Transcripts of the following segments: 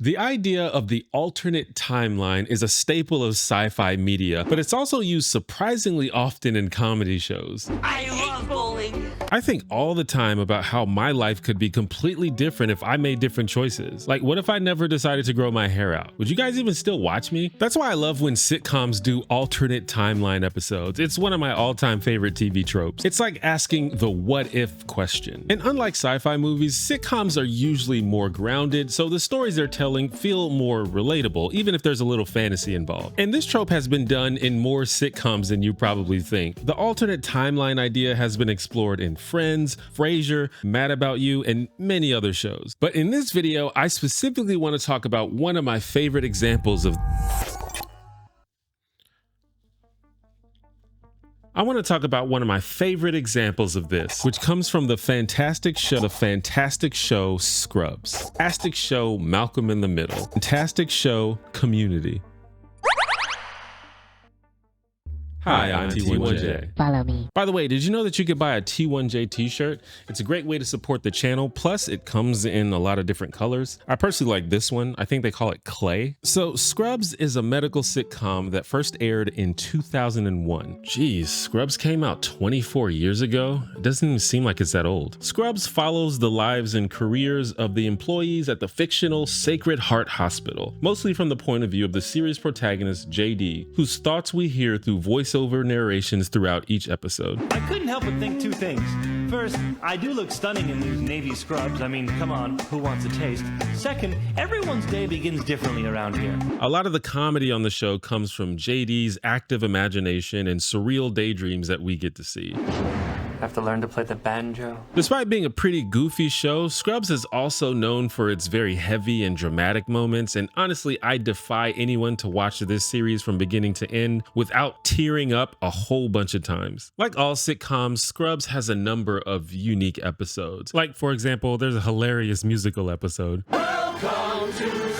The idea of the alternate timeline is a staple of sci-fi media, but it's also used surprisingly often in comedy shows. I love bowling. I think all the time about how my life could be completely different if I made different choices. Like, what if I never decided to grow my hair out? Would you guys even still watch me? That's why I love when sitcoms do alternate timeline episodes. It's one of my all-time favorite TV tropes. It's like asking the what if question. And unlike sci-fi movies, sitcoms are usually more grounded, so the stories they're telling feel more relatable, even if there's a little fantasy involved. And this trope has been done in more sitcoms than you probably think. The alternate timeline idea has been explored in Friends, Frasier, Mad About You, and many other shows. But in this video, I specifically want to talk about one of my favorite examples of this, which comes from the fantastic show Scrubs, fantastic show Malcolm in the Middle, fantastic show Community. Hi, I'm T1J. Follow me. By the way, did you know that you could buy a T1J t-shirt? It's a great way to support the channel, plus it comes in a lot of different colors. I personally like this one. I think they call it Clay. So Scrubs is a medical sitcom that first aired in 2001. Geez, Scrubs came out 24 years ago? It doesn't even seem like it's that old. Scrubs follows the lives and careers of the employees at the fictional Sacred Heart Hospital, mostly from the point of view of the series protagonist JD, whose thoughts we hear through voiceover narrations throughout each episode. I couldn't help but think two things. First, I do look stunning in these navy scrubs. I mean, come on, who wants a taste? Second, everyone's day begins differently around here. A lot of the comedy on the show comes from JD's active imagination and surreal daydreams that we get to see. Have to learn to play the banjo. Despite being a pretty goofy show, Scrubs is also known for its very heavy and dramatic moments, and honestly, I defy anyone to watch this series from beginning to end without tearing up a whole bunch of times. Like all sitcoms, Scrubs has a number of unique episodes. Like, for example, there's a hilarious musical episode. Welcome to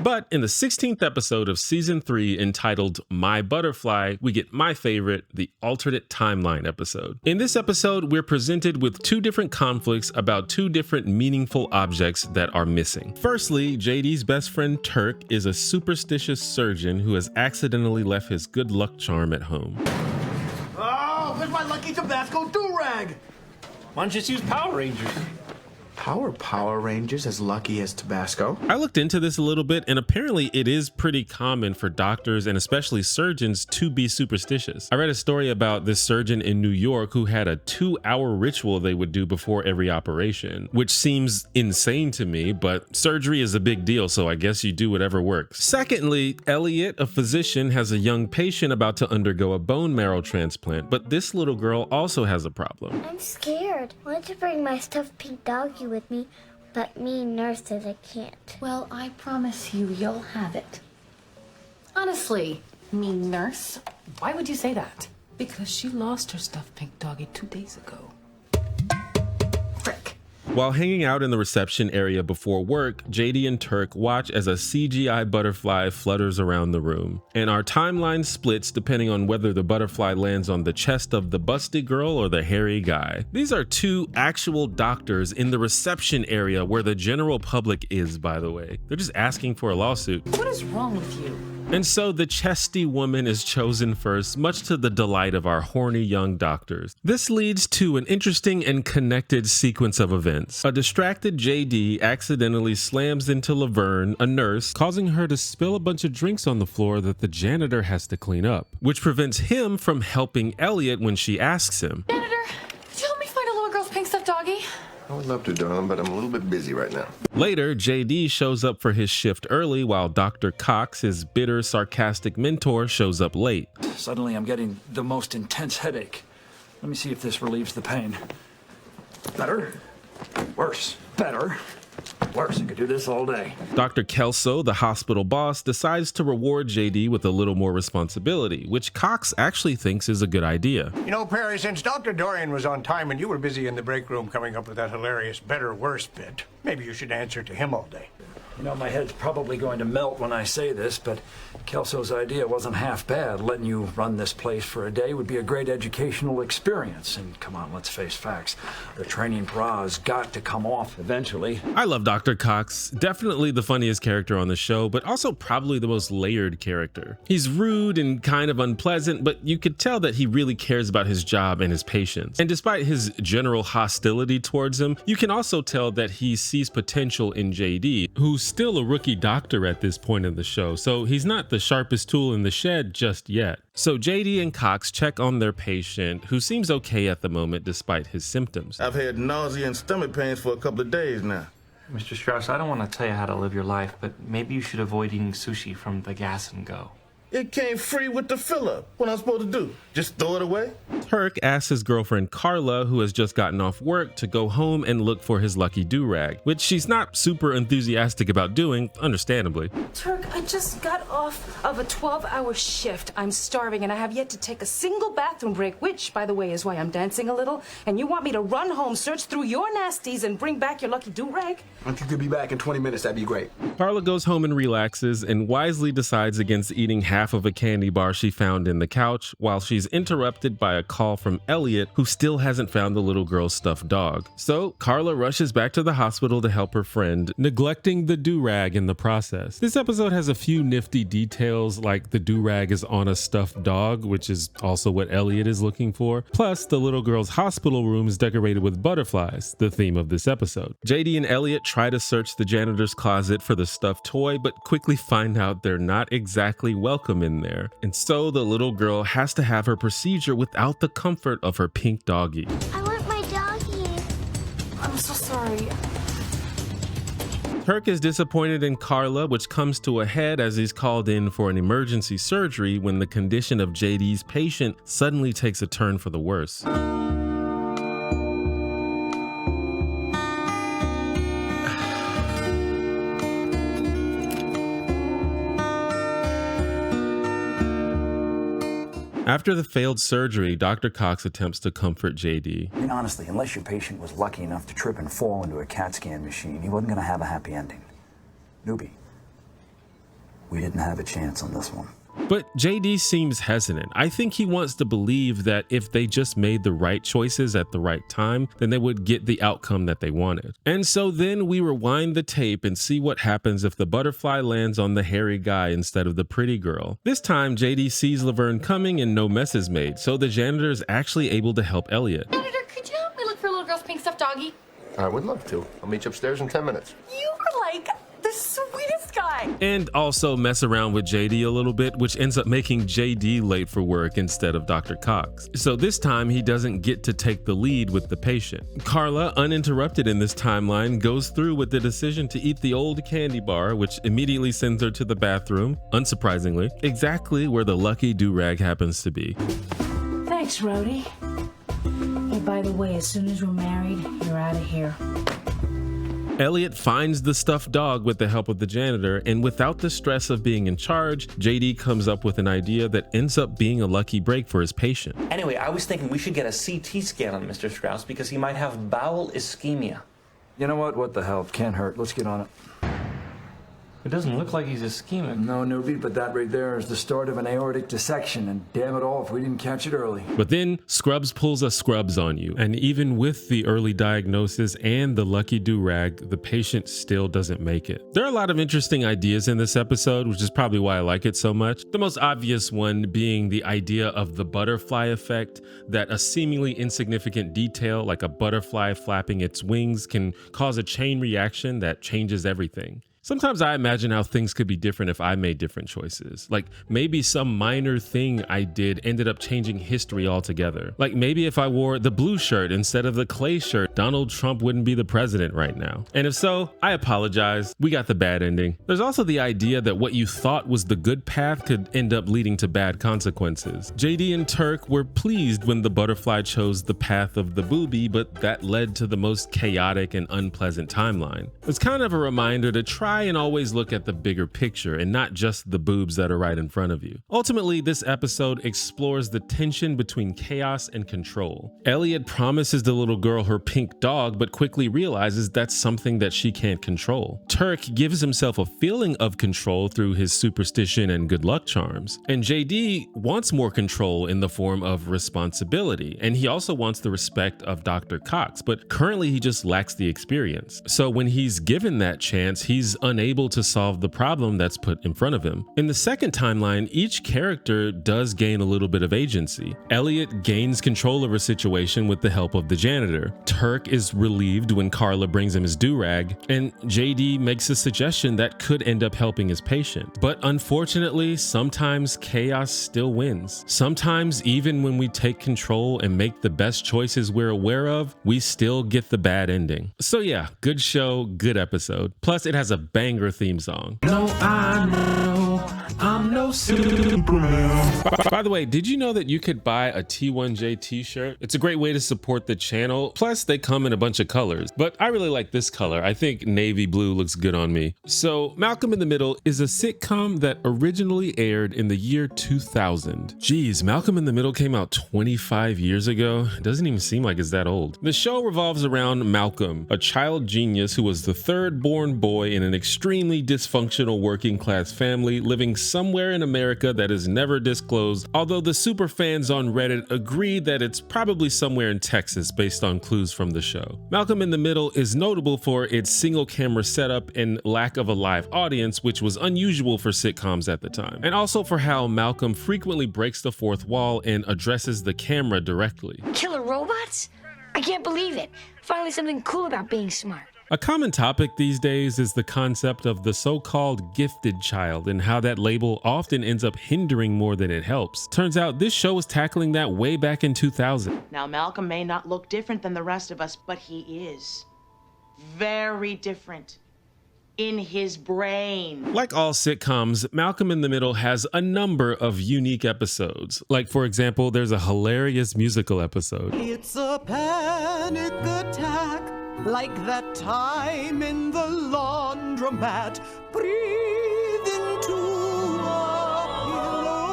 But in the 16th episode of season 3, entitled My Butterfly, we get my favorite, the alternate timeline episode. In this episode, we're presented with two different conflicts about two different meaningful objects that are missing. Firstly, JD's best friend Turk is a superstitious surgeon who has accidentally left his good luck charm at home. Oh, where's my lucky Tabasco do-rag? Why don't you just use Power Rangers? Power Rangers as lucky as Tabasco? I looked into this a little bit, and apparently it is pretty common for doctors and especially surgeons to be superstitious. I read a story about this surgeon in New York who had a 2-hour ritual they would do before every operation, which seems insane to me, but surgery is a big deal, so I guess you do whatever works. Secondly, Elliot, a physician, has a young patient about to undergo a bone marrow transplant, but this little girl also has a problem. I'm scared. I wanted to bring my stuffed pink doggy with me, but me nurse says I can't. Well, I promise you'll have it. Honestly, mean nurse, why would you say that? Because she lost her stuffed pink doggy 2 days ago. Frick. While hanging out in the reception area before work, JD and Turk watch as a CGI butterfly flutters around the room, and our timeline splits depending on whether the butterfly lands on the chest of the busty girl or the hairy guy. These are two actual doctors in the reception area where the general public is, by the way. They're just asking for a lawsuit. What is wrong with you? And so the chesty woman is chosen first, much to the delight of our horny young doctors. This leads to an interesting and connected sequence of events. A distracted JD accidentally slams into Laverne, a nurse, causing her to spill a bunch of drinks on the floor that the janitor has to clean up, which prevents him from helping Elliot when she asks him. Janitor, could you help me find a little girl's pink stuffed doggy? I would love to, darling, but I'm a little bit busy right now. Later, JD shows up for his shift early while Dr. Cox, his bitter, sarcastic mentor, shows up late. Suddenly I'm getting the most intense headache. Let me see if this relieves the pain. Better? Worse. Better? Worse. I could do this all day. Dr. Kelso, the hospital boss, decides to reward JD with a little more responsibility, which Cox actually thinks is a good idea. You know, Perry, since Dr. Dorian was on time and you were busy in the break room coming up with that hilarious better, worse bit, maybe you should answer to him all day. You know, my head's probably going to melt when I say this, but Kelso's idea wasn't half bad. Letting you run this place for a day would be a great educational experience. And come on, let's face facts. The training bra's got to come off eventually. I love Dr. Cox. Definitely the funniest character on the show, but also probably the most layered character. He's rude and kind of unpleasant, but you could tell that he really cares about his job and his patients. And despite his general hostility towards him, you can also tell that he sees potential in JD, who's still a rookie doctor at this point in the show, so he's not the sharpest tool in the shed just yet. So JD and Cox check on their patient, who seems okay at the moment despite his symptoms. I've had nausea and stomach pains for a couple of days now. Mr. Strauss, I don't want to tell you how to live your life, but maybe you should avoid eating sushi from the gas and go. It came free with the fill-up. What am I supposed to do? Just throw it away? Turk asks his girlfriend Carla, who has just gotten off work, to go home and look for his lucky do-rag, which she's not super enthusiastic about doing, understandably. Turk, I just got off of a 12-hour shift. I'm starving and I have yet to take a single bathroom break, which, by the way, is why I'm dancing a little. And you want me to run home, search through your nasties, and bring back your lucky do-rag? If you could be back in 20 minutes, that'd be great. Carla goes home and relaxes and wisely decides against eating half of a candy bar she found in the couch, while she's interrupted by a call from Elliot, who still hasn't found the little girl's stuffed dog. So Carla rushes back to the hospital to help her friend, neglecting the do-rag in the process. This episode has a few nifty details, like the do-rag is on a stuffed dog, which is also what Elliot is looking for. Plus, the little girl's hospital room is decorated with butterflies, the theme of this episode. JD and Elliot try to search the janitor's closet for the stuffed toy, but quickly find out they're not exactly welcome in there. And so the little girl has to have her procedure without the comfort of her pink doggie. I want my doggie. I'm so sorry. Turk is disappointed in Carla, which comes to a head as he's called in for an emergency surgery when the condition of JD's patient suddenly takes a turn for the worse. After the failed surgery, Dr. Cox attempts to comfort JD. I mean, honestly, unless your patient was lucky enough to trip and fall into a CAT scan machine, he wasn't going to have a happy ending. Newbie, we didn't have a chance on this one. But JD seems hesitant. I think he wants to believe that if they just made the right choices at the right time, then they would get the outcome that they wanted. And so then we rewind the tape and see what happens if the butterfly lands on the hairy guy instead of the pretty girl. This time, JD sees Laverne coming and no mess is made, so the janitor is actually able to help Elliot. Janitor, could you help me look for little girl's pink stuffed doggie? I would love to. I'll meet you upstairs in 10 minutes. You are like the sweetest guy. And also mess around with JD a little bit, which ends up making JD late for work instead of Dr. Cox. So this time he doesn't get to take the lead with the patient. Carla, uninterrupted in this timeline, goes through with the decision to eat the old candy bar, which immediately sends her to the bathroom, unsurprisingly, exactly where the lucky do-rag happens to be. Thanks, Rhodey. Hey, by the way, as soon as we're married, you're out of here. Elliot finds the stuffed dog with the help of the janitor, and without the stress of being in charge, JD comes up with an idea that ends up being a lucky break for his patient. Anyway, I was thinking we should get a CT scan on Mr. Strauss because he might have bowel ischemia. You know what? What the hell? Can't hurt. Let's get on it. It doesn't look like he's ischemic. No, newbie, but that right there is the start of an aortic dissection, and damn it all if we didn't catch it early. But then Scrubs pulls a Scrubs on you, and even with the early diagnosis and the lucky do-rag, the patient still doesn't make it. There are a lot of interesting ideas in this episode, which is probably why I like it so much. The most obvious one being the idea of the butterfly effect, that a seemingly insignificant detail like a butterfly flapping its wings can cause a chain reaction that changes everything. Sometimes I imagine how things could be different if I made different choices. Like maybe some minor thing I did ended up changing history altogether. Like maybe if I wore the blue shirt instead of the clay shirt, Donald Trump wouldn't be the president right now. And if so, I apologize. We got the bad ending. There's also the idea that what you thought was the good path could end up leading to bad consequences. JD and Turk were pleased when the butterfly chose the path of the booby, but that led to the most chaotic and unpleasant timeline. It's kind of a reminder to try try and always look at the bigger picture and not just the boobs that are right in front of you. Ultimately, this episode explores the tension between chaos and control. Elliot promises the little girl her pink dog, but quickly realizes that's something that she can't control. Turk gives himself a feeling of control through his superstition and good luck charms. And JD wants more control in the form of responsibility, and he also wants the respect of Dr. Cox, but currently he just lacks the experience. So when he's given that chance, he's unable to solve the problem that's put in front of him. In the second timeline, each character does gain a little bit of agency. Elliot gains control of a situation with the help of the janitor. Turk is relieved when Carla brings him his do-rag, and JD makes a suggestion that could end up helping his patient. But unfortunately, sometimes chaos still wins. Sometimes even when we take control and make the best choices we're aware of, we still get the bad ending. So yeah, good show, good episode. Plus it has a banger theme song. No, I know I'm no Superman. By the way, did you know that you could buy a T1J t-shirt? It's a great way to support the channel. Plus they come in a bunch of colors, but I really like this color. I think navy blue looks good on me. So Malcolm in the Middle is a sitcom that originally aired in the year 2000. Geez, Malcolm in the Middle came out 25 years ago. It doesn't even seem like it's that old. The show revolves around Malcolm, a child genius who was the third born boy in an extremely dysfunctional working class family living somewhere in America that is never disclosed, although the super fans on Reddit agree that it's probably somewhere in Texas based on clues from the show. Malcolm in the Middle is notable for its single camera setup and lack of a live audience, which was unusual for sitcoms at the time, and also for how Malcolm frequently breaks the fourth wall and addresses the camera directly. Killer robots? I can't believe it. Finally something cool about being smart. A common topic these days is the concept of the so-called gifted child and how that label often ends up hindering more than it helps. Turns out this show was tackling that way back in 2000. Now, Malcolm may not look different than the rest of us, but he is very different in his brain. Like all sitcoms, Malcolm in the Middle has a number of unique episodes. Like, for example, there's a hilarious musical episode. It's a panic attack, like that time in the laundromat. Breathe into a pillow.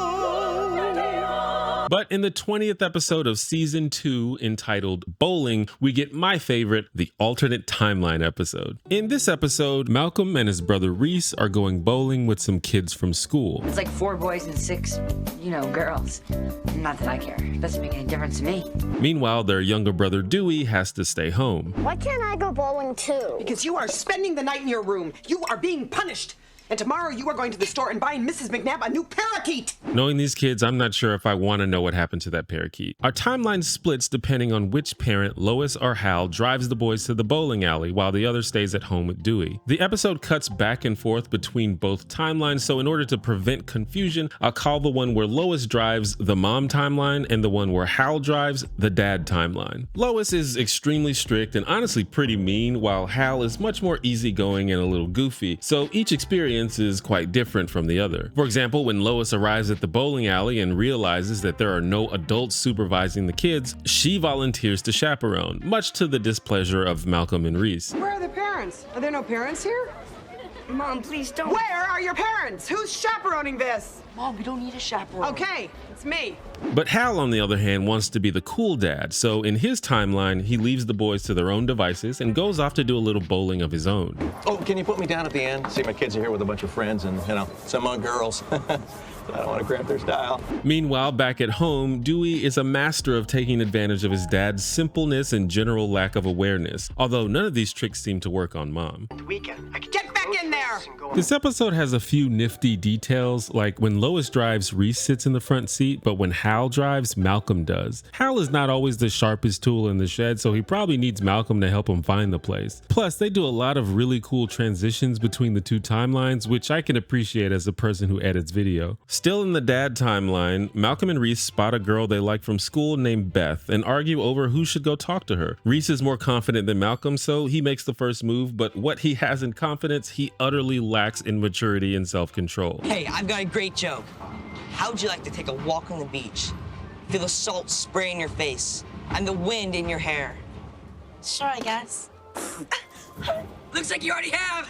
But in the 20th episode of season 2, entitled Bowling, we get my favorite, the alternate timeline episode. In this episode, Malcolm and his brother Reese are going bowling with some kids from school. It's like 4 boys and 6, girls. Not that I care. It doesn't make any difference to me. Meanwhile, their younger brother Dewey has to stay home. Why can't I go bowling too? Because you are spending the night in your room. You are being punished. And tomorrow you are going to the store and buying Mrs. McNabb a new parakeet. Knowing these kids, I'm not sure if I want to know what happened to that parakeet. Our timeline splits depending on which parent, Lois or Hal, drives the boys to the bowling alley while the other stays at home with Dewey. The episode cuts back and forth between both timelines, so in order to prevent confusion, I'll call the one where Lois drives the mom timeline and the one where Hal drives the dad timeline. Lois is extremely strict and honestly pretty mean, while Hal is much more easygoing and a little goofy, so each experience is quite different from the other. For example, when Lois arrives at the bowling alley and realizes that there are no adults supervising the kids, she volunteers to chaperone, much to the displeasure of Malcolm and Reese. Where are the parents? Are there no parents here? Mom, please don't. Where are your parents? Who's chaperoning this? Mom, we don't need a chaperone. Okay, it's me. But Hal, on the other hand, wants to be the cool dad, so in his timeline, he leaves the boys to their own devices and goes off to do a little bowling of his own. Oh, can you put me down at the end? See, my kids are here with a bunch of friends and, some girls. I don't want to cramp their style. Meanwhile, back at home, Dewey is a master of taking advantage of his dad's simpleness and general lack of awareness, although none of these tricks seem to work on Mom. Weekend. I can get back in there. This episode has a few nifty details, like when Lois drives, Reese sits in the front seat, but when Hal drives, Malcolm does. Hal is not always the sharpest tool in the shed, so he probably needs Malcolm to help him find the place. Plus, they do a lot of really cool transitions between the two timelines, which I can appreciate as a person who edits video. Still in the dad timeline, Malcolm and Reese spot a girl they like from school named Beth and argue over who should go talk to her. Reese is more confident than Malcolm, so he makes the first move, but what he has in confidence, he utterly lacks in maturity and self-control. Hey, I've got a great joke. How would you like to take a walk on the beach? Feel the salt spray in your face and the wind in your hair. Sure, I guess. Looks like you already have.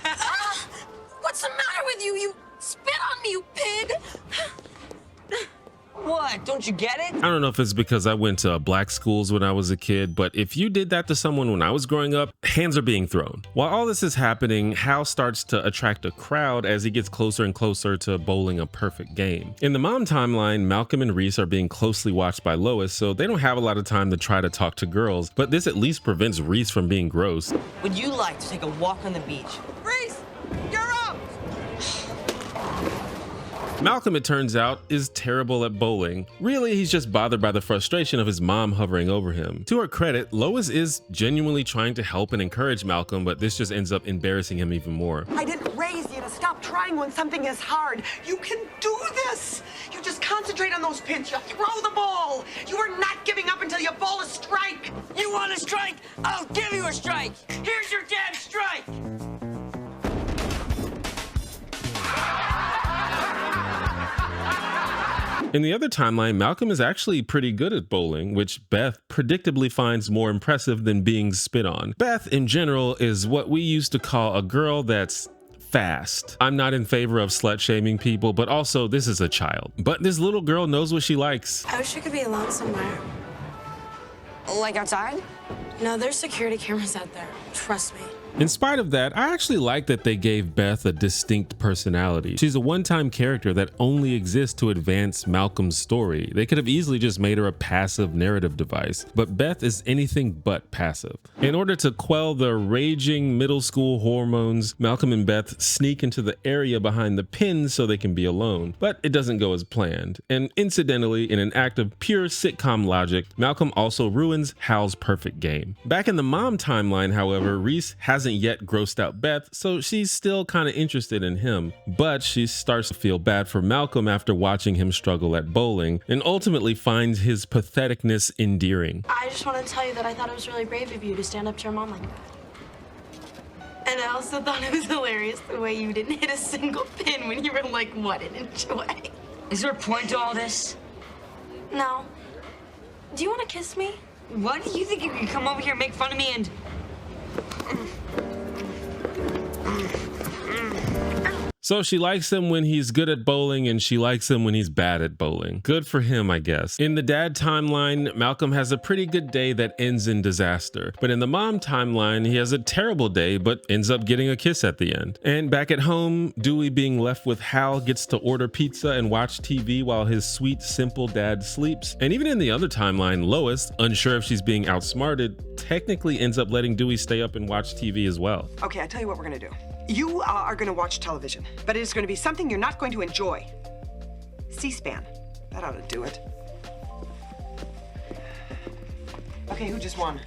What's the matter with you? You spit on me, you pig! What? Don't you get it? I don't know if it's because I went to black schools when I was a kid, but if you did that to someone when I was growing up, hands are being thrown. While all this is happening, Hal starts to attract a crowd as he gets closer and closer to bowling a perfect game. In the mom timeline, Malcolm and Reese are being closely watched by Lois, so they don't have a lot of time to try to talk to girls, but this at least prevents Reese from being gross. Would you like to take a walk on the beach? Reese, you're up! Malcolm, it turns out, is terrible at bowling. Really, he's just bothered by the frustration of his mom hovering over him. To her credit, Lois is genuinely trying to help and encourage Malcolm, but this just ends up embarrassing him even more. I didn't raise you to stop trying when something is hard. You can do this. You just concentrate on those pins. You throw the ball. You are not giving up until you bowl a strike. You want a strike? I'll give you a strike. Here's your damn strike. In the other timeline, Malcolm is actually pretty good at bowling, which Beth predictably finds more impressive than being spit on. Beth, in general, is what we used to call a girl that's fast. I'm not in favor of slut shaming people, but also this is a child. But this little girl knows what she likes. I wish we could be alone somewhere. Like outside? No, there's security cameras out there. Trust me. In spite of that, I actually like that they gave Beth a distinct personality. She's a one-time character that only exists to advance Malcolm's story. They could have easily just made her a passive narrative device, but Beth is anything but passive. In order to quell the raging middle school hormones, Malcolm and Beth sneak into the area behind the pins so they can be alone, but it doesn't go as planned. And incidentally, in an act of pure sitcom logic, Malcolm also ruins Hal's perfect game. Back in the mom timeline, however, Reese hasn't yet grossed out Beth, so she's still kind of interested in him, but she starts to feel bad for Malcolm after watching him struggle at bowling, and ultimately finds his patheticness endearing. I just want to tell you that I thought it was really brave of you to stand up to your mom like that. And I also thought it was hilarious the way you didn't hit a single pin when you were like, what an inch away. Is there a point to all this? No. Do you want to kiss me? What? Do you think you can come over here and make fun of me and... So she likes him when he's good at bowling, and she likes him when he's bad at bowling. Good for him, I guess. In the dad timeline, Malcolm has a pretty good day that ends in disaster. But in the mom timeline, he has a terrible day, but ends up getting a kiss at the end. And back at home, Dewey, being left with Hal, gets to order pizza and watch TV while his sweet, simple dad sleeps. And even in the other timeline, Lois, unsure if she's being outsmarted, technically ends up letting Dewey stay up and watch TV as well. Okay, I tell you what we're gonna do. You are gonna watch television, but it is gonna be something you're not going to enjoy. C-SPAN. That ought to do it. Okay, who just won?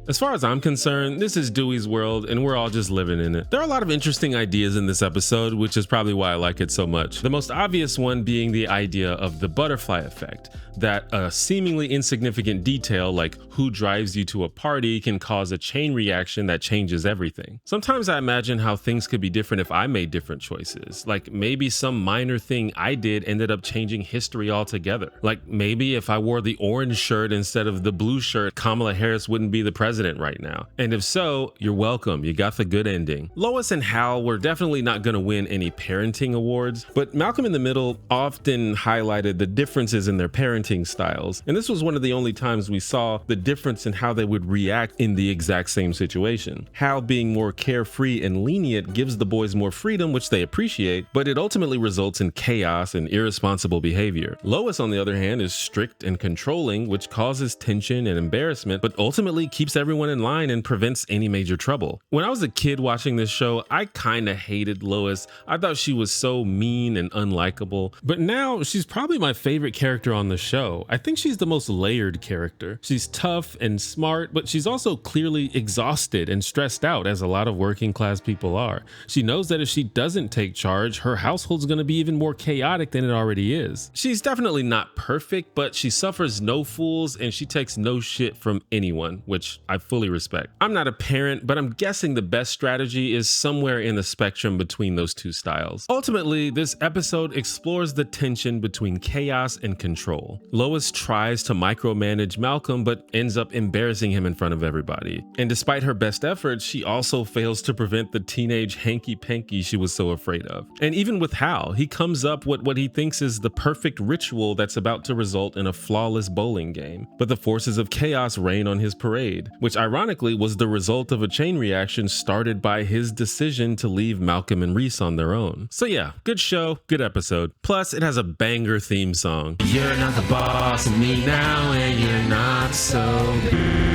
As far as I'm concerned, this is Dewey's world and we're all just living in it. There are a lot of interesting ideas in this episode, which is probably why I like it so much. The most obvious one being the idea of the butterfly effect, that a seemingly insignificant detail like who drives you to a party can cause a chain reaction that changes everything. Sometimes I imagine how things could be different if I made different choices. Like maybe some minor thing I did ended up changing history altogether. Like maybe if I wore the orange shirt instead of the blue shirt, Kamala Harris wouldn't be the president right now. And if so, you're welcome. You got the good ending. Lois and Hal were definitely not going to win any parenting awards, but Malcolm in the Middle often highlighted the differences in their parenting styles. And this was one of the only times we saw the difference in how they would react in the exact same situation. Hal being more carefree and lenient gives the boys more freedom, which they appreciate, but it ultimately results in chaos and irresponsible behavior. Lois, on the other hand, is strict and controlling, which causes tension and embarrassment, but ultimately keeps everyone in line and prevents any major trouble. When I was a kid watching this show, I kind of hated Lois. I thought she was so mean and unlikable, but now she's probably my favorite character on the show. I think she's the most layered character. She's tough and smart, but she's also clearly exhausted and stressed out, as a lot of working class people are. She knows that if she doesn't take charge, her household's gonna be even more chaotic than it already is. She's definitely not perfect, but she suffers no fools and she takes no shit from anyone. one, which I fully respect. I'm not a parent, but I'm guessing the best strategy is somewhere in the spectrum between those two styles. Ultimately, this episode explores the tension between chaos and control. Lois tries to micromanage Malcolm, but ends up embarrassing him in front of everybody. And despite her best efforts, she also fails to prevent the teenage hanky-panky she was so afraid of. And even with Hal, he comes up with what he thinks is the perfect ritual that's about to result in a flawless bowling game. But the forces of chaos rain on his parade, which ironically was the result of a chain reaction started by his decision to leave Malcolm and Reese on their own. So yeah, good show, good episode. Plus, it has a banger theme song. You're not the boss of me now, and you're not so good.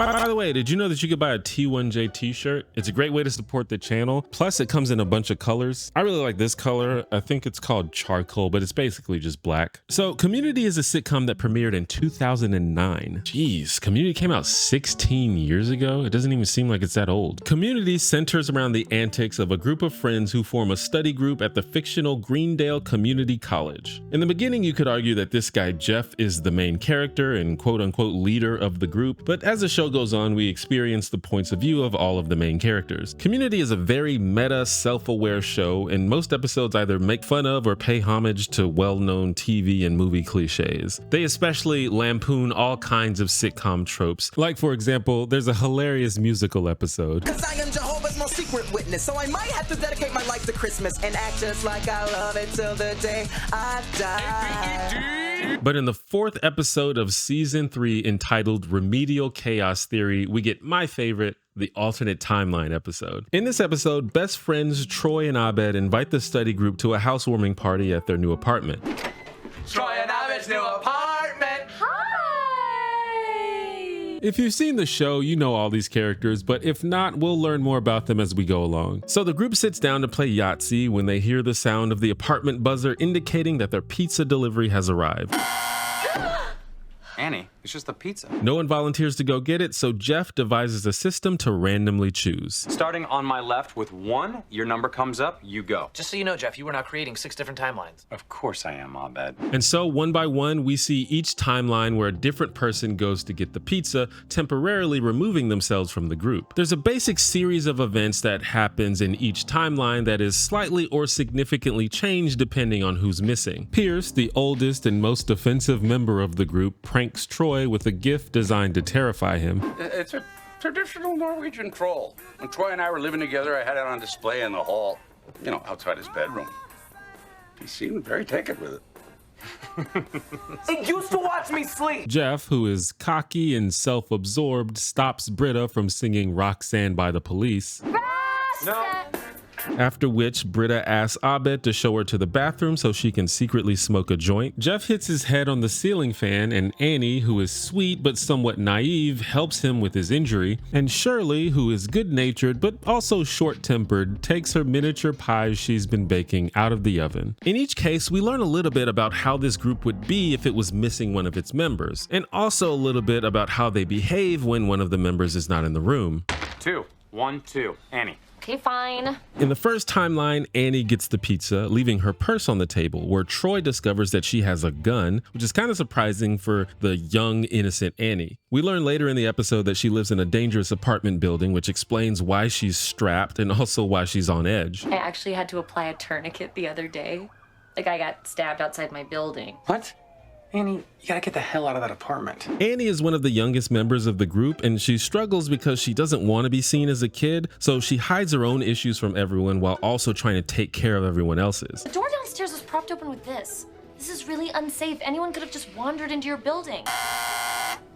By the way, did you know that you could buy a T1J t-shirt? It's a great way to support the channel. Plus, it comes in a bunch of colors. I really like this color. I think it's called charcoal, but it's basically just black. So Community is a sitcom that premiered in 2009. Jeez, Community came out 16 years ago? It doesn't even seem like it's that old. Community centers around the antics of a group of friends who form a study group at the fictional Greendale Community College. In the beginning, you could argue that this guy Jeff is the main character and quote-unquote leader of the group, but as the show goes on, we experience the points of view of all of the main characters. Community is a very meta, self-aware show, and most episodes either make fun of or pay homage to well-known TV and movie cliches. They especially lampoon all kinds of sitcom tropes. Like, for example, there's a hilarious musical episode. Cause I am Jehovah's most secret witness, so I might have to dedicate my life to Christmas and act just like I love it till the day I die. But in the 4th episode of season 3, entitled Remedial Chaos Theory, we get my favorite, the alternate timeline episode. In this episode, best friends Troy and Abed invite the study group to a housewarming party at their new apartment. Troy and Abed's new apartment. If you've seen the show, you know all these characters, but if not, we'll learn more about them as we go along. So the group sits down to play Yahtzee when they hear the sound of the apartment buzzer indicating that their pizza delivery has arrived. Annie, it's just the pizza. No one volunteers to go get it, so Jeff devises a system to randomly choose. Starting on my left with 1, your number comes up, you go. Just so you know, Jeff, you were now creating 6 different timelines. Of course I am, Abed. And so, one by one, we see each timeline where a different person goes to get the pizza, temporarily removing themselves from the group. There's a basic series of events that happens in each timeline that is slightly or significantly changed depending on who's missing. Pierce, the oldest and most defensive member of the group, pranks Troy with a gift designed to terrify him. It's a traditional Norwegian troll. When Troy and I were living together, I had it on display in the hall, you know, outside his bedroom. He seemed very taken with it. It used to watch me sleep. Jeff, who is cocky and self-absorbed, stops Britta from singing Roxanne by the Police. No. After which, Britta asks Abed to show her to the bathroom so she can secretly smoke a joint. Jeff hits his head on the ceiling fan, and Annie, who is sweet but somewhat naive, helps him with his injury. And Shirley, who is good-natured but also short-tempered, takes her miniature pies she's been baking out of the oven. In each case, we learn a little bit about how this group would be if it was missing one of its members, and also a little bit about how they behave when one of the members is not in the room. 2, 1, 2, Annie. Okay, fine. In the first timeline, Annie gets the pizza, leaving her purse on the table, where Troy discovers that she has a gun, which is kind of surprising for the young, innocent Annie. We learn later in the episode that she lives in a dangerous apartment building, which explains why she's strapped and also why she's on edge. I actually had to apply a tourniquet the other day. Like, I got stabbed outside my building. What? Annie, you gotta get the hell out of that apartment. Annie is one of the youngest members of the group, and she struggles because she doesn't want to be seen as a kid, so she hides her own issues from everyone while also trying to take care of everyone else's. The door downstairs was propped open with this. This is really unsafe. Anyone could have just wandered into your building.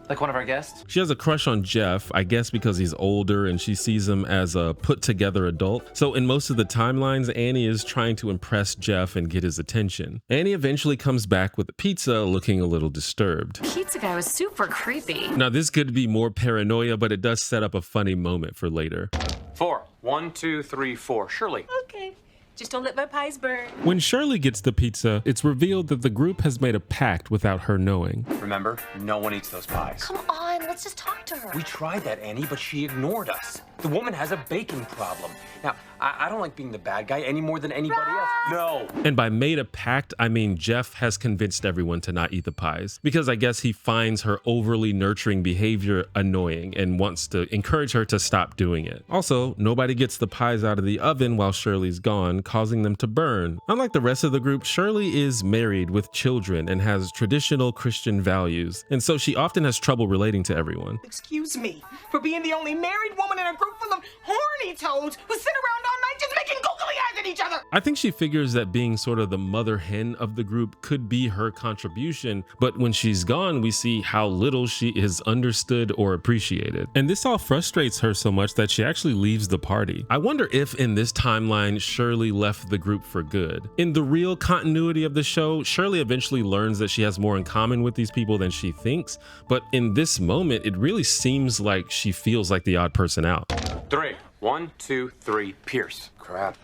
Like one of our guests? She has a crush on Jeff, I guess because he's older and she sees him as a put-together adult. So in most of the timelines, Annie is trying to impress Jeff and get his attention. Annie eventually comes back with the pizza, looking a little disturbed. Pizza guy was super creepy. Now this could be more paranoia, but it does set up a funny moment for later. 4, 1, 2, 3, 4, Shirley. Okay. Just don't let my pies burn. When Shirley gets the pizza, it's revealed that the group has made a pact without her knowing. Remember, no one eats those pies. Come on, let's just talk to her. We tried that, Annie, but she ignored us. The woman has a baking problem. Now, I don't like being the bad guy any more than anybody else. No. And by made a pact, I mean Jeff has convinced everyone to not eat the pies because I guess he finds her overly nurturing behavior annoying and wants to encourage her to stop doing it. Also, nobody gets the pies out of the oven while Shirley's gone, causing them to burn. Unlike the rest of the group, Shirley is married with children and has traditional Christian values, and so she often has trouble relating to everyone. Excuse me for being the only married woman in a group full of horny toads who sit around all night just making googly eyes at each other. I think she figures that being sort of the mother hen of the group could be her contribution, but when she's gone, we see how little she is understood or appreciated. And this all frustrates her so much that she actually leaves the party. I wonder if in this timeline, Shirley left the group for good. In the real continuity of the show, Shirley eventually learns that she has more in common with these people than she thinks, but in this moment, it really seems like she feels like the odd person out. 3. 1, 2, 3. Pierce. Crap.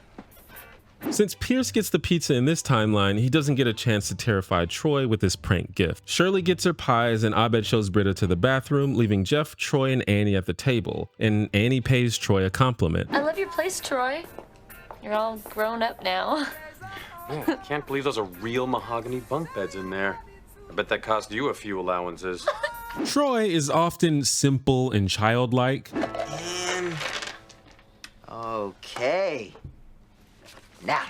Since Pierce gets the pizza in this timeline, he doesn't get a chance to terrify Troy with his prank gift. Shirley gets her pies and Abed shows Britta to the bathroom, leaving Jeff, Troy, and Annie at the table. And Annie pays Troy a compliment. I love your place, Troy. You're all grown up now. Yeah, I can't believe those are real mahogany bunk beds in there. I bet that cost you a few allowances. Troy is often simple and childlike. Okay. Now,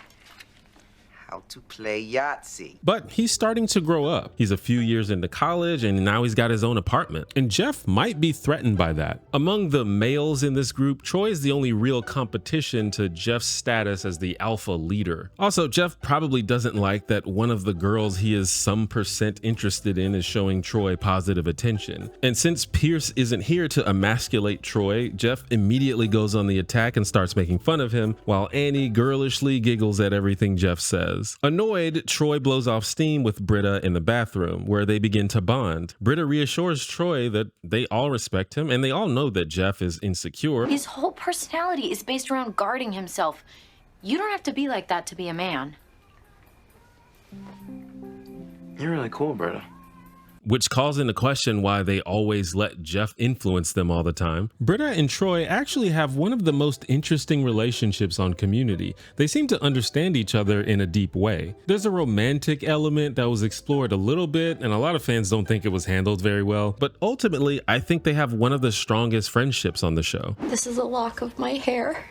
how to play Yahtzee. But he's starting to grow up. He's a few years into college and now he's got his own apartment. And Jeff might be threatened by that. Among the males in this group, Troy is the only real competition to Jeff's status as the alpha leader. Also, Jeff probably doesn't like that one of the girls he is some percent interested in is showing Troy positive attention. And since Pierce isn't here to emasculate Troy, Jeff immediately goes on the attack and starts making fun of him, while Annie girlishly giggles at everything Jeff says. Annoyed, Troy blows off steam with Britta in the bathroom, where they begin to bond. Britta reassures Troy that they all respect him and they all know that Jeff is insecure. His whole personality is based around guarding himself. You don't have to be like that to be a man. You're really cool, Britta. Which calls into question why they always let Jeff influence them all the time. Britta and Troy actually have one of the most interesting relationships on Community. They seem to understand each other in a deep way. There's a romantic element that was explored a little bit, and a lot of fans don't think it was handled very well, but ultimately, I think they have one of the strongest friendships on the show. This is a lock of my hair.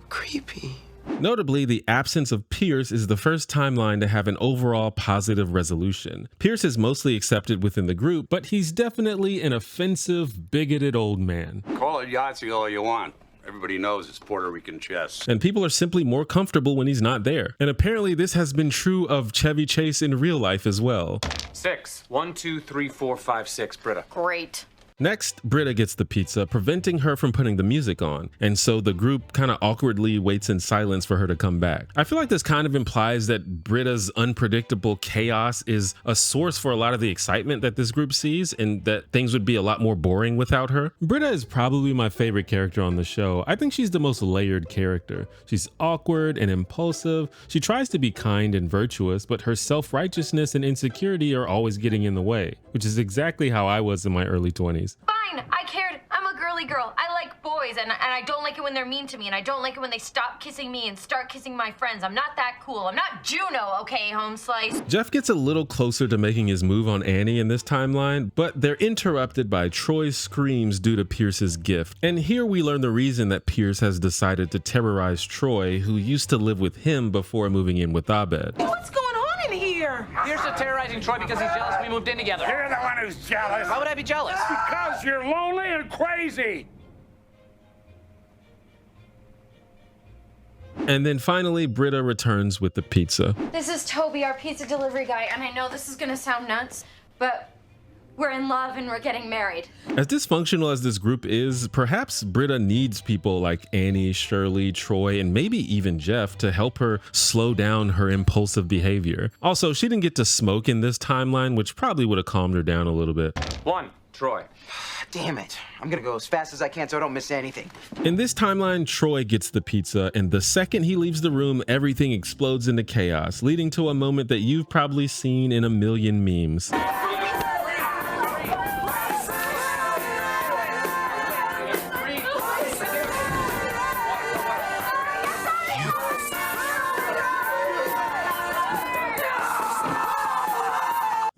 Creepy. Notably, the absence of Pierce is the first timeline to have an overall positive resolution. Pierce is mostly accepted within the group, but he's definitely an offensive, bigoted old man. Call it Yahtzee all you want. Everybody knows it's Puerto Rican chess. And people are simply more comfortable when he's not there. And apparently this has been true of Chevy Chase in real life as well. 6. 1, 2, 3, 4, 5, 6. Britta. Great. Next, Britta gets the pizza, preventing her from putting the music on, and so the group kind of awkwardly waits in silence for her to come back. I feel like this kind of implies that Britta's unpredictable chaos is a source for a lot of the excitement that this group sees, and that things would be a lot more boring without her. Britta is probably my favorite character on the show. I think she's the most layered character. She's awkward and impulsive. She tries to be kind and virtuous, but her self-righteousness and insecurity are always getting in the way, which is exactly how I was in my early 20s. Fine, I cared. I'm a girly girl. I like boys, and I don't like it when they're mean to me, and I don't like it when they stop kissing me and start kissing my friends. I'm not that cool. I'm not Juno, okay, home slice? Jeff gets a little closer to making his move on Annie in this timeline, but they're interrupted by Troy's screams due to Pierce's gift. And here we learn the reason that Pierce has decided to terrorize Troy, who used to live with him before moving in with Abed. What's going on in here? Pierce is terrorizing Troy because he's jealous we moved in together. You're the one who's jealous. Why would I be jealous? Because you're lonely and crazy. And then finally, Britta returns with the pizza. This is Toby, our pizza delivery guy, and I know this is gonna sound nuts, but we're in love and we're getting married. As dysfunctional as this group is, perhaps Britta needs people like Annie, Shirley, Troy, and maybe even Jeff to help her slow down her impulsive behavior. Also, she didn't get to smoke in this timeline, which probably would have calmed her down a little bit. 1. Troy. Damn it. I'm gonna go as fast as I can so I don't miss anything. In this timeline, Troy gets the pizza, and the second he leaves the room, everything explodes into chaos, leading to a moment that you've probably seen in a million memes.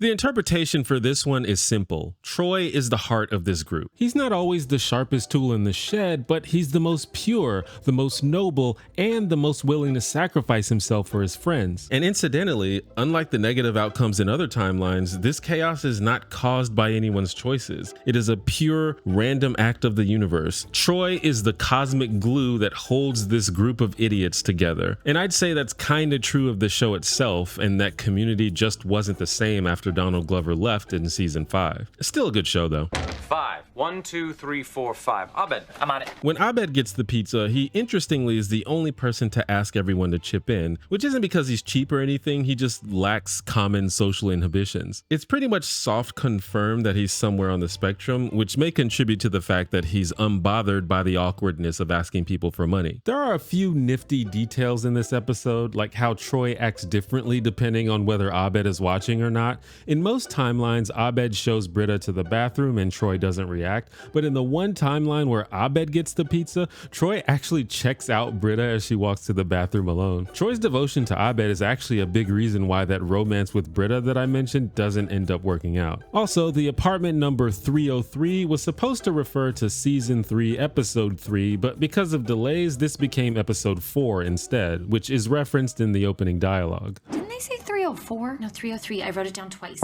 The interpretation for this one is simple. Troy is the heart of this group. He's not always the sharpest tool in the shed, but he's the most pure, the most noble, and the most willing to sacrifice himself for his friends. And incidentally, unlike the negative outcomes in other timelines, this chaos is not caused by anyone's choices. It is a pure, random act of the universe. Troy is the cosmic glue that holds this group of idiots together. And I'd say that's kind of true of the show itself, and that Community just wasn't the same after Donald Glover left in season 5. Still a good show though. 5. 1, 2, 3, 4, 5. Abed, I'm on it. When Abed gets the pizza, he interestingly is the only person to ask everyone to chip in, which isn't because he's cheap or anything, he just lacks common social inhibitions. It's pretty much soft confirmed that he's somewhere on the spectrum, which may contribute to the fact that he's unbothered by the awkwardness of asking people for money. There are a few nifty details in this episode, like how Troy acts differently depending on whether Abed is watching or not. In most timelines, Abed shows Britta to the bathroom and Troy doesn't react, but in the one timeline where Abed gets the pizza, Troy actually checks out Britta as she walks to the bathroom alone. Troy's devotion to Abed is actually a big reason why that romance with Britta that I mentioned doesn't end up working out. Also, the apartment number 303 was supposed to refer to season 3, episode 3, but because of delays, this became episode 4 instead, which is referenced in the opening dialogue. Didn't they say 304? No, 303. I wrote it down twice.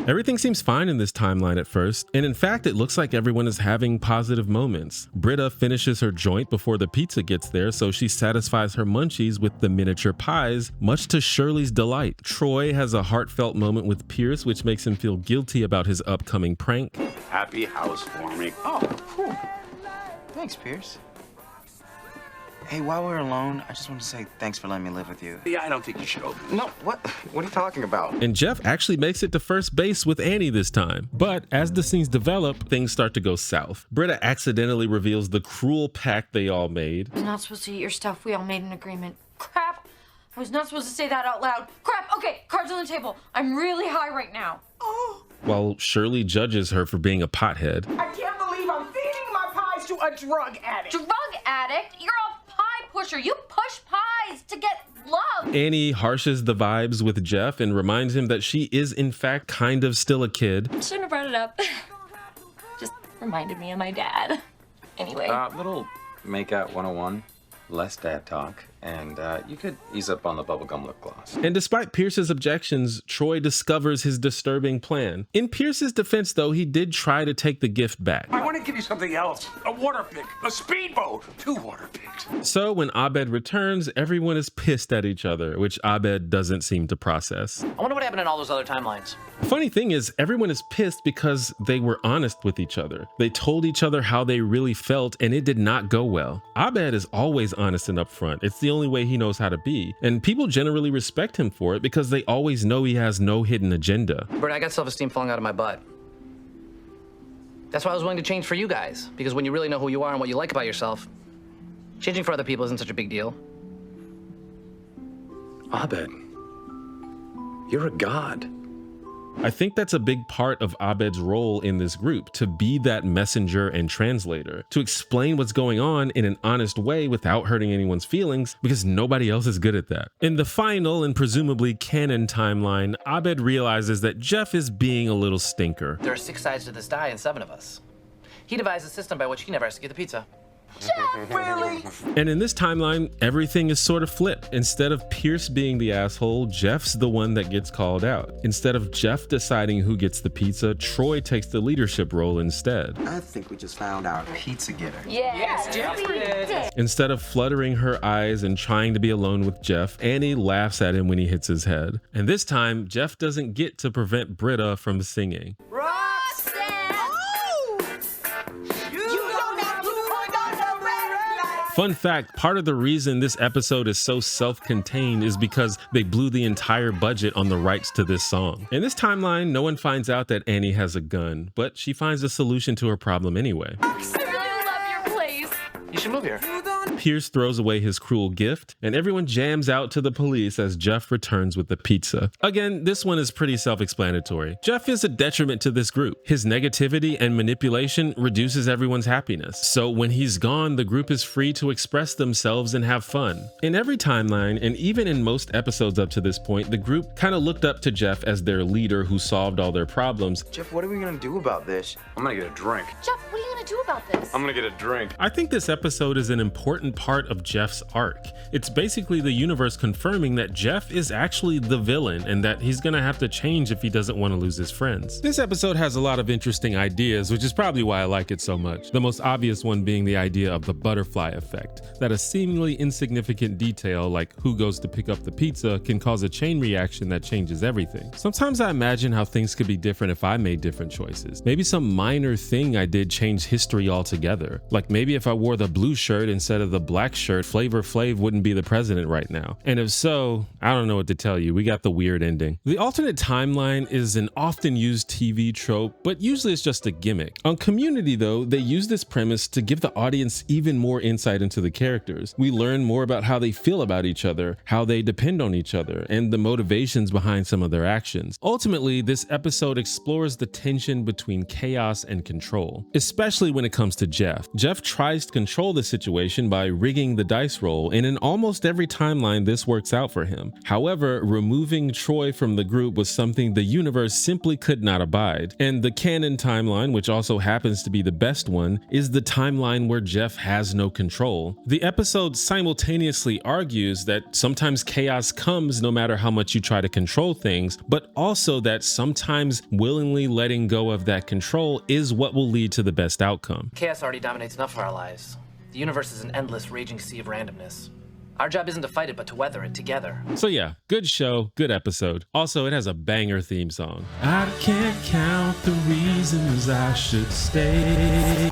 Everything seems fine in this timeline at first, and in fact it looks like everyone is having positive moments. Britta finishes her joint before the pizza gets there, so she satisfies her munchies with the miniature pies, much to Shirley's delight. Troy has a heartfelt moment with Pierce, which makes him feel guilty about his upcoming prank. Happy housewarming. Oh, cool. Thanks, Pierce. Hey, while we're alone, I just want to say thanks for letting me live with you. Yeah, I don't think you should open. No, what? What are you talking about? And Jeff actually makes it to first base with Annie this time. But as the scenes develop, things start to go south. Britta accidentally reveals the cruel pact they all made. I was not supposed to eat your stuff. We all made an agreement. Crap. I was not supposed to say that out loud. Crap. Okay, cards on the table. I'm really high right now. While Shirley judges her for being a pothead. I can't believe I'm feeding my pies to a drug addict. Drug addict? You're a pie pusher. You push pies to get love. Annie harshes the vibes with Jeff and reminds him that she is in fact kind of still a kid. Shouldn't have brought it up. Just reminded me of my dad. Anyway. Little Makeout 101. Less dad talk, and you could ease up on the bubblegum lip gloss. And despite Pierce's objections, Troy discovers his disturbing plan. In Pierce's defense, though, he did try to take the gift back. I want to give you something else. A water pick, a speedboat, 2 water picks. So when Abed returns, everyone is pissed at each other, which Abed doesn't seem to process. I wonder what happened in all those other timelines. The funny thing is, everyone is pissed because they were honest with each other. They told each other how they really felt, and it did not go well. Abed is always honest and upfront. It's the only way he knows how to be, and people generally respect him for it because they always know he has no hidden agenda. Bert, I got self-esteem falling out of my butt. That's why I was willing to change for you guys, because when you really know who you are and what you like about yourself, changing for other people isn't such a big deal. Abed, you're a god. I think that's a big part of Abed's role in this group, to be that messenger and translator, to explain what's going on in an honest way without hurting anyone's feelings, because nobody else is good at that. In the final and presumably canon timeline, Abed realizes that Jeff is being a little stinker. There are 6 sides to this die and 7 of us. He devised a system by which he never has to get the pizza. Jeff, really? And in this timeline, everything is sort of flipped. Instead of Pierce being the asshole, Jeff's the one that gets called out. Instead of Jeff deciding who gets the pizza, Troy takes the leadership role instead. I think we just found our pizza getter. Yes, Jeff did. Instead of fluttering her eyes and trying to be alone with Jeff, Annie laughs at him when he hits his head. And this time, Jeff doesn't get to prevent Britta from singing. Fun fact, part of the reason this episode is so self-contained is because they blew the entire budget on the rights to this song. In this timeline, no one finds out that Annie has a gun, but she finds a solution to her problem anyway. I really love your place. You should move here. Pierce throws away his cruel gift, and everyone jams out to the police as Jeff returns with the pizza. Again, this one is pretty self-explanatory. Jeff is a detriment to this group. His negativity and manipulation reduces everyone's happiness. So when he's gone, the group is free to express themselves and have fun. In every timeline, and even in most episodes up to this point, the group kind of looked up to Jeff as their leader who solved all their problems. Jeff, what are we gonna do about this? I'm gonna get a drink. Jeff, what are you gonna do about this? I'm gonna get a drink. I think this episode is an important part of Jeff's arc. It's basically the universe confirming that Jeff is actually the villain and that he's gonna have to change if he doesn't want to lose his friends. This episode has a lot of interesting ideas, which is probably why I like it so much. The most obvious one being the idea of the butterfly effect, that a seemingly insignificant detail like who goes to pick up the pizza can cause a chain reaction that changes everything. Sometimes I imagine how things could be different if I made different choices. Maybe some minor thing I did changed history altogether. Like maybe if I wore the blue shirt instead of the black shirt, Flavor Flav wouldn't be the president right now. And if so, I don't know what to tell you. We got the weird ending. The alternate timeline is an often used TV trope, but usually it's just a gimmick. On Community though, they use this premise to give the audience even more insight into the characters. We learn more about how they feel about each other, how they depend on each other, and the motivations behind some of their actions. Ultimately, this episode explores the tension between chaos and control, especially when it comes to Jeff. Jeff tries to control the situation by rigging the dice roll, and in almost every timeline this works out for him. However, removing Troy from the group was something the universe simply could not abide. And the canon timeline, which also happens to be the best one, is the timeline where Jeff has no control. The episode simultaneously argues that sometimes chaos comes no matter how much you try to control things, but also that sometimes willingly letting go of that control is what will lead to the best outcome. Chaos already dominates enough of our lives. The universe is an endless, raging sea of randomness. Our job isn't to fight it, but to weather it together. So yeah, good show, good episode. Also, it has a banger theme song. I can't count the reasons I should stay.